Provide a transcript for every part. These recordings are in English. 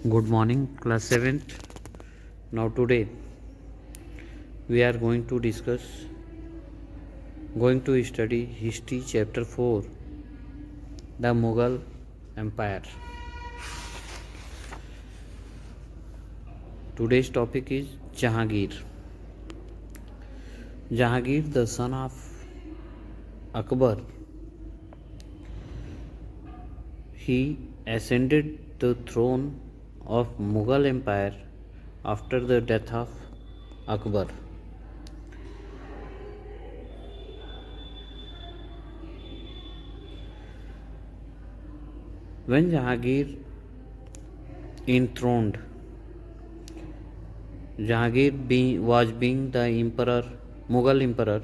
Good morning, class 7th. Now, today we are going to study history chapter 4, the Mughal Empire. Today's topic is Jahangir. Jahangir, the son of Akbar, he ascended the throne of Mughal Empire after the death of Akbar. When Jahangir enthroned, was being the Mughal emperor.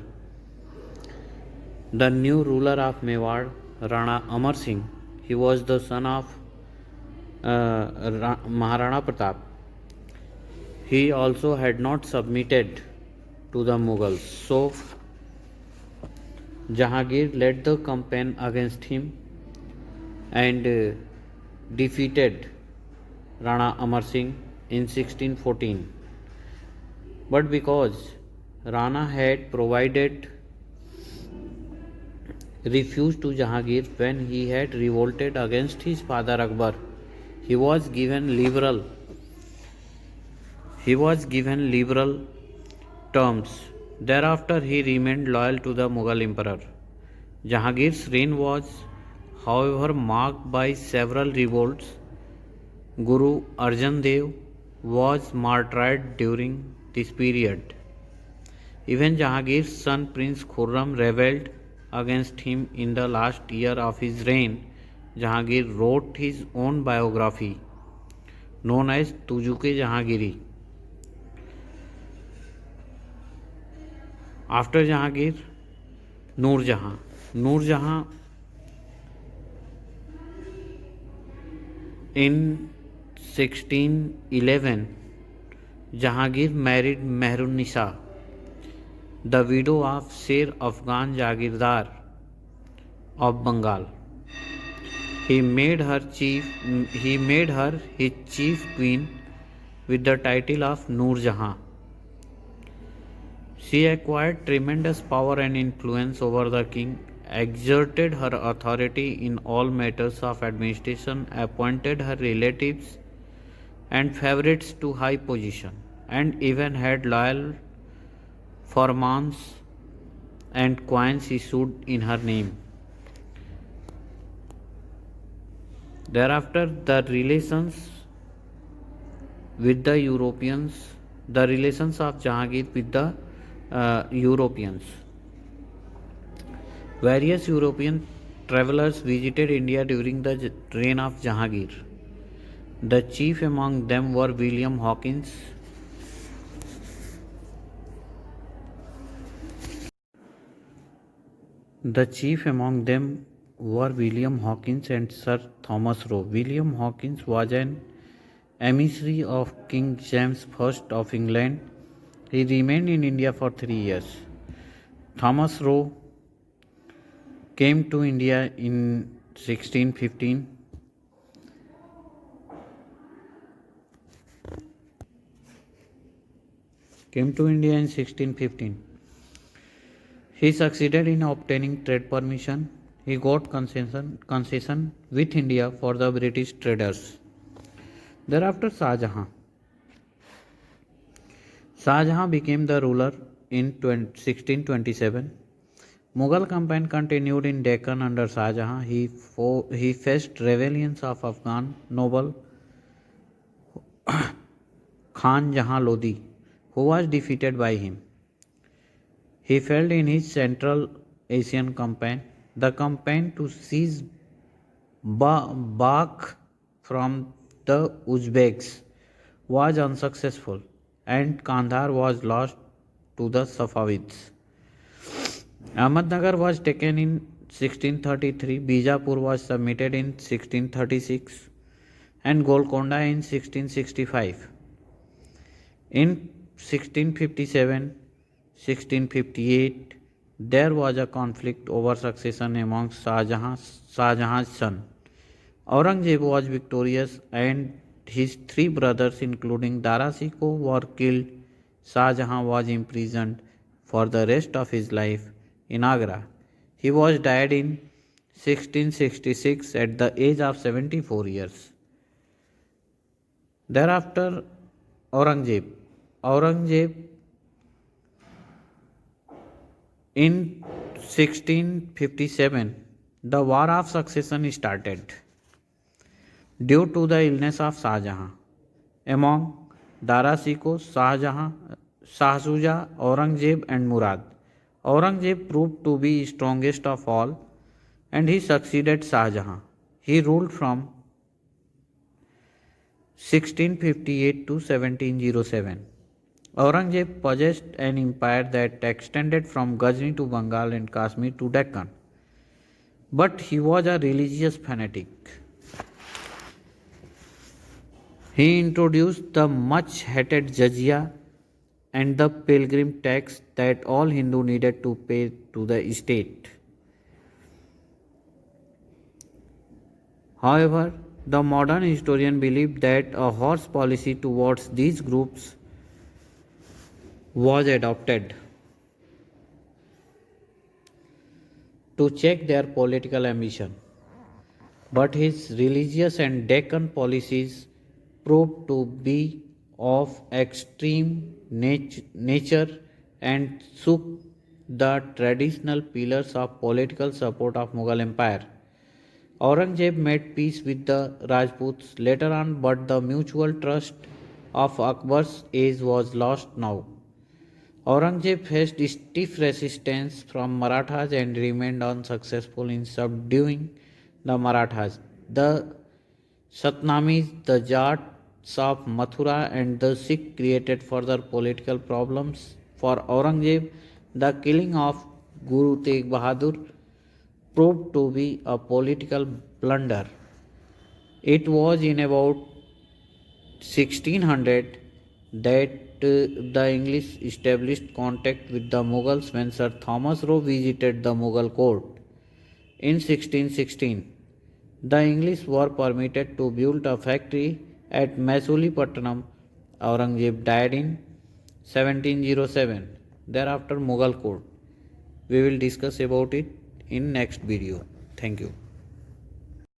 The new ruler of Mewar, Rana Amar Singh, he was the son of Maharana Pratap. He also had not submitted to the Mughals, so Jahangir led the campaign against him and defeated Rana Amar Singh in 1614. But because Rana had provided refuge to Jahangir when he had revolted against his father Akbar, he was given liberal terms. Thereafter, he remained loyal to the Mughal emperor. Jahangir's reign was, however, marked by several revolts. Guru Arjan Dev was martyred during this period. Even Jahangir's son Prince Khurram rebelled against him in the last year of his reign. Jahangir wrote his own biography known as Tujuke Jahangiri. After Jahangir, Noor Jahan in 1611, Jahangir married Mehrun-Nisa, the widow of Sher Afghan Jagirdar of Bengal. He made her his chief queen with the title of Noor Jahan. She acquired tremendous power and influence over the king, exerted her authority in all matters of administration, appointed her relatives and favorites to high position, and even had loyal farmans and coins issued in her name. Thereafter, the relations of Jahangir with the Europeans. Various European travelers visited India during the reign of Jahangir. The chief among them were William Hawkins, and Sir Thomas Roe. William Hawkins was an emissary of King James I of England. He remained in India for 3 years. Thomas Roe came to India in 1615. He succeeded in obtaining trade permission. He got concession with India for the British traders. Thereafter, Shah Jahan became the ruler in 1627. Mughal campaign continued in Deccan under Shah Jahan. He faced rebellions of Afghan noble Khan Jahan Lodi, who was defeated by him. He failed in his Central Asian campaign. The campaign to seize Balkh from the Uzbeks was unsuccessful, and Kandahar was lost to the Safavids. Ahmednagar was taken in 1633, Bijapur was submitted in 1636, and Golconda in 1665. In 1657-1658, there was a conflict over succession among Shah Jahan's son. Aurangzeb was victorious and his three brothers, including Dara Shikoh, were killed. Shah Jahan was imprisoned for the rest of his life in Agra. He was died in 1666 at the age of 74 years. Thereafter, Aurangzeb. Aurangzeb in 1657, the War of Succession started due to the illness of Shah Jahan. Among Dara Shikoh, Shah Jahan, Shah Shuja, Aurangzeb and Murad. Aurangzeb proved to be strongest of all and he succeeded Shah Jahan. He ruled from 1658 to 1707. Aurangzeb possessed an empire that extended from Ghazni to Bengal and Kashmir to Deccan. But he was a religious fanatic. He introduced the much hated jizya and the pilgrim tax that all Hindu needed to pay to the state. However, the modern historian believed that a harsh policy towards these groups was adopted to check their political ambition. But his religious and Deccan policies proved to be of extreme nature and shook the traditional pillars of political support of Mughal Empire. Aurangzeb made peace with the Rajputs later on, but the mutual trust of Akbar's age was lost now. Aurangzeb faced stiff resistance from Marathas and remained unsuccessful in subduing the Marathas. The Satnamis, the Jats of Mathura, and the Sikh created further political problems for Aurangzeb. The killing of Guru Tegh Bahadur proved to be a political blunder. It was in about 1600 that the English established contact with the Mughals when Sir Thomas Roe visited the Mughal court. In 1616, the English were permitted to build a factory at Masulipatanam. Aurangzeb died in 1707. Thereafter, Mughal court. We will discuss about it in next video. Thank you.